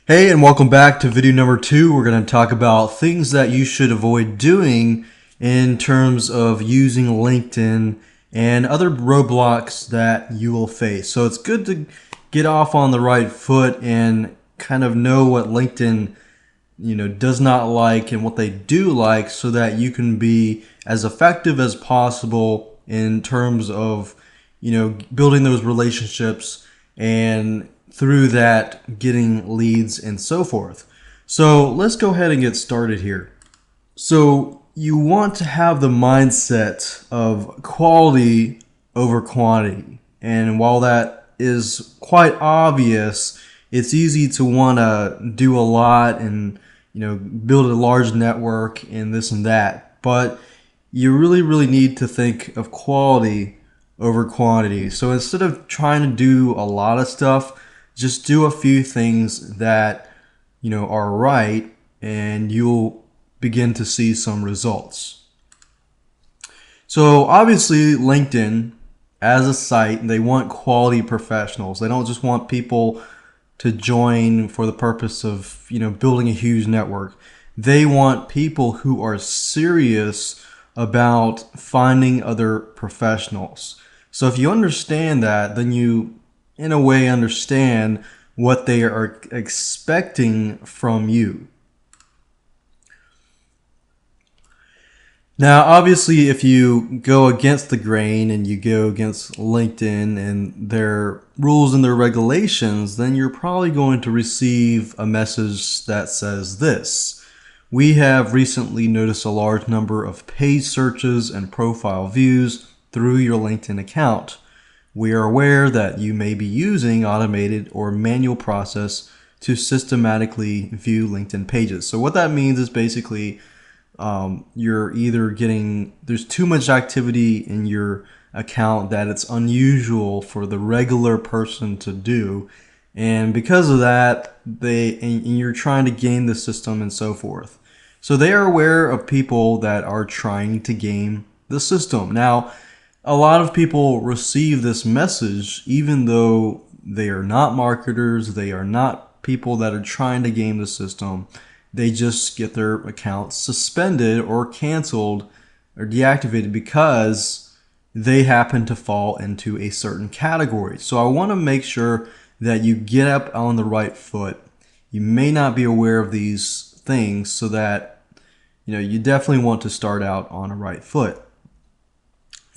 Hey, and welcome back to video number 2. We're going to talk about things that you should avoid doing in terms of using LinkedIn and other roadblocks that you will face. So it's good to get off on the right foot and kind of know what LinkedIn, does not like and what they do like, so that you can be as effective as possible in terms of, building those relationships and through that getting leads and so forth. So let's go ahead and get started here. So you want to have the mindset of quality over quantity. And while that is quite obvious, it's easy to want to do a lot and build a large network and this and that. But you really need to think of quality over quantity. So instead of trying to do a lot of stuff, just do a few things that are right, and you'll begin to see some results. So obviously LinkedIn as a site, they want quality professionals. They don't just want people to join for the purpose of building a huge network. They want people who are serious about finding other professionals. So if you understand that, then you in a way understand what they are expecting from you. Now, obviously, if you go against the grain and you go against LinkedIn and their rules and their regulations, then you're probably going to receive a message that says this: we have recently noticed a large number of page searches and profile views through your LinkedIn account. We are aware that you may be using automated or manual process to systematically view LinkedIn pages. So what that means is basically you're either there's too much activity in your account that it's unusual for the regular person to do. And because of that, and you're trying to game the system and so forth. So they are aware of people that are trying to game the system. Now, a lot of people receive this message even though they are not marketers, they are not people that are trying to game the system. They just get their accounts suspended or canceled or deactivated because they happen to fall into a certain category. So I want to make sure that you get up on the right foot. You may not be aware of these things, so that you definitely want to start out on a right foot.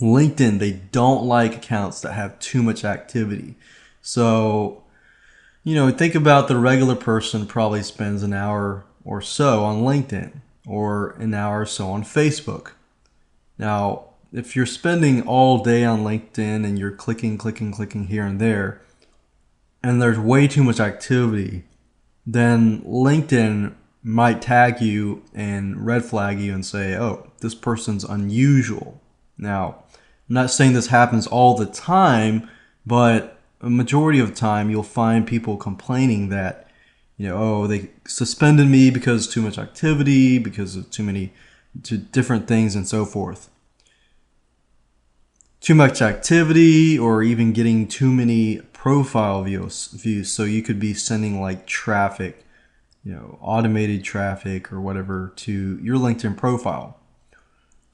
LinkedIn, they don't like accounts that have too much activity. So, think about the regular person probably spends an hour or so on LinkedIn or an hour or so on Facebook. Now, if you're spending all day on LinkedIn and you're clicking here and there, and there's way too much activity, then LinkedIn might tag you and red flag you and say, oh, this person's unusual. Now, I'm not saying this happens all the time, but a majority of the time you'll find people complaining that, oh, they suspended me because too much activity, because of too different things and so forth. Too much activity, or even getting too many profile views. So you could be sending like traffic, automated traffic or whatever to your LinkedIn profile.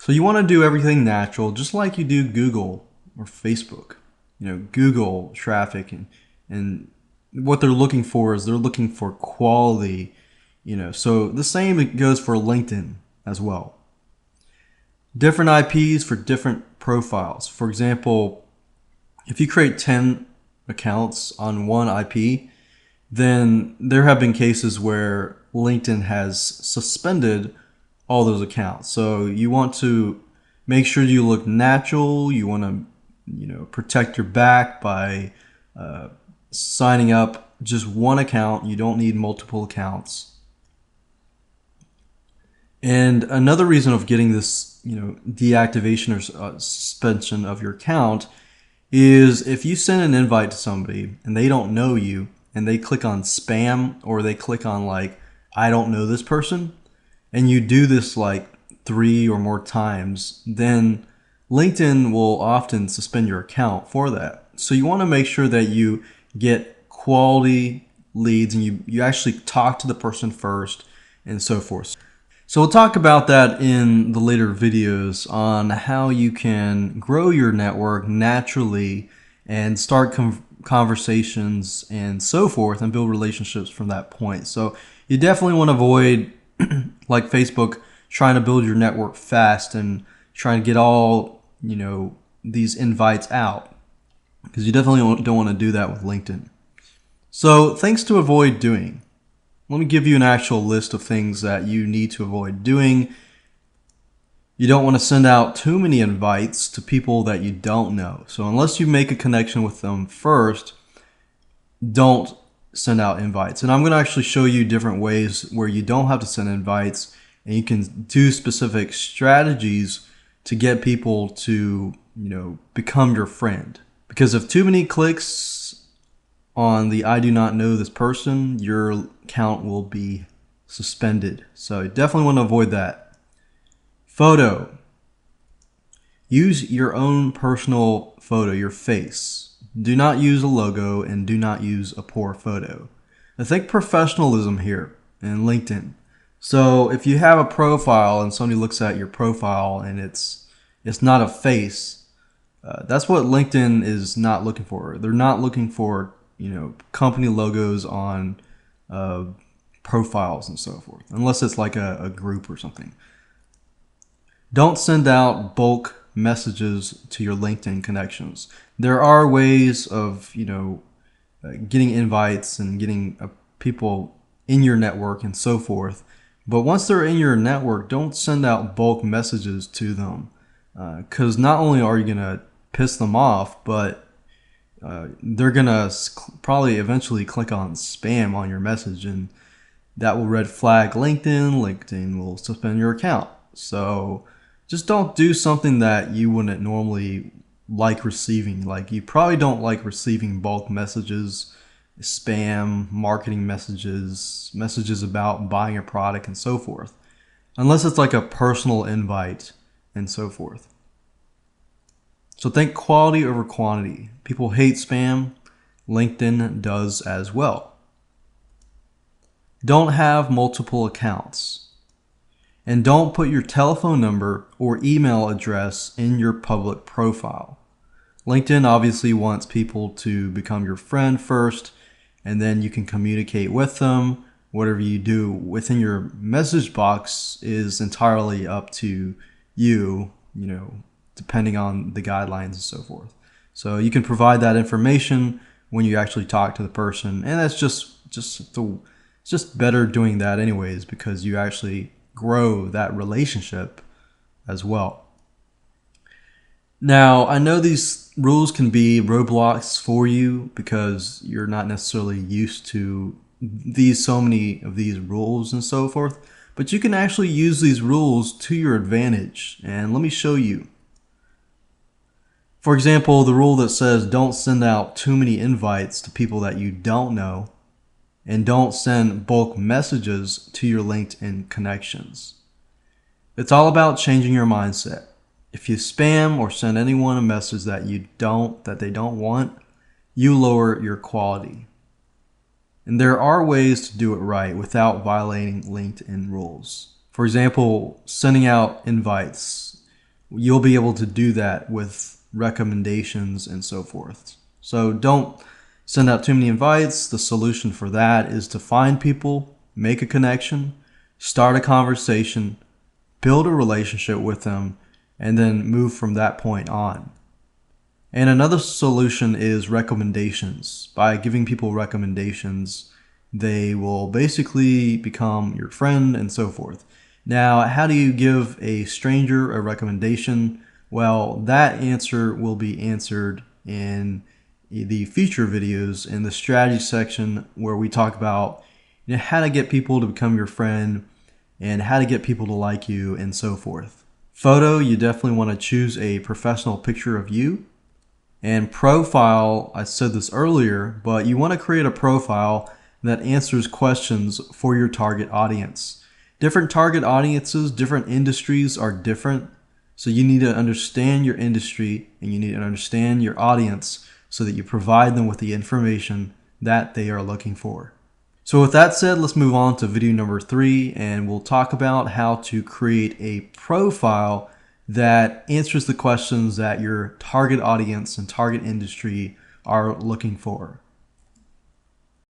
So you want to do everything natural, just like you do Google or Facebook. Google traffic, and what they're looking for is they're looking for quality. So the same goes for LinkedIn as well. Different IPs for different profiles. For example, if you create 10 accounts on one IP, then there have been cases where LinkedIn has suspended all those accounts. So you want to make sure you look natural. You want to, protect your back by signing up just one account. You don't need multiple accounts. And another reason of getting this, deactivation or suspension of your account is if you send an invite to somebody and they don't know you and they click on spam, or they click on like, I don't know this person, and you do this like 3 or more times, then LinkedIn will often suspend your account for that. So you want to make sure that you get quality leads and you actually talk to the person first and so forth. So we'll talk about that in the later videos on how you can grow your network naturally and start conversations and so forth and build relationships from that point. So you definitely want to avoid like Facebook trying to build your network fast and trying to get all, these invites out, because you definitely don't want to do that with LinkedIn. So things to avoid doing. Let me give you an actual list of things that you need to avoid doing. You don't want to send out too many invites to people that you don't know. So unless you make a connection with them first, don't send out invites. And I'm going to actually show you different ways where you don't have to send invites, and you can do specific strategies to get people to, become your friend. Because if too many clicks on the I do not know this person, your account will be suspended. So you definitely want to avoid that. Photo. Use your own personal photo, your face. Do not use a logo and do not use a poor photo. I think professionalism here in LinkedIn. So if you have a profile and somebody looks at your profile and it's not a face, that's what LinkedIn is not looking for. They're not looking for company logos on profiles and so forth, unless it's like a group or something. Don't send out bulk messages to your LinkedIn connections. There are ways of getting invites and getting people in your network and so forth, but once they're in your network, don't send out bulk messages to them, because not only are you gonna piss them off, but they're gonna probably eventually click on spam on your message, and that will red flag LinkedIn. LinkedIn will suspend your account. So just don't do something that you wouldn't normally like receiving. Like, you probably don't like receiving bulk messages, spam, marketing messages, messages about buying a product and so forth, unless it's like a personal invite and so forth. So think quality over quantity. People hate spam. LinkedIn does as well. Don't have multiple accounts. And don't put your telephone number or email address in your public profile. LinkedIn obviously wants people to become your friend first, and then you can communicate with them. Whatever you do within your message box is entirely up to you, depending on the guidelines and so forth. So you can provide that information when you actually talk to the person, and that's it's just better doing that anyways, because you actually grow that relationship as well. Now, I know these rules can be roadblocks for you because you're not necessarily used to so many of these rules and so forth, but you can actually use these rules to your advantage, and let me show you. For example, the rule that says don't send out too many invites to people that you don't know, and don't send bulk messages to your LinkedIn connections. It's all about changing your mindset. If you spam or send anyone a message that they don't want, you lower your quality. And there are ways to do it right without violating LinkedIn rules. For example, sending out invites. You'll be able to do that with recommendations and so forth. So don't send out too many invites. The solution for that is to find people, make a connection, start a conversation, build a relationship with them, and then move from that point on. And another solution is recommendations. By giving people recommendations, they will basically become your friend and so forth. Now, how do you give a stranger a recommendation? Well, that answer will be answered in the future videos in the strategy section, where we talk about how to get people to become your friend and how to get people to like you and so forth. Photo, you definitely want to choose a professional picture of you. And profile, I said this earlier, but you want to create a profile that answers questions for your target audience. Different target audiences, different industries are different. So you need to understand your industry and you need to understand your audience so that you provide them with the information that they are looking for. So with that said, let's move on to video number 3, and we'll talk about how to create a profile that answers the questions that your target audience and target industry are looking for.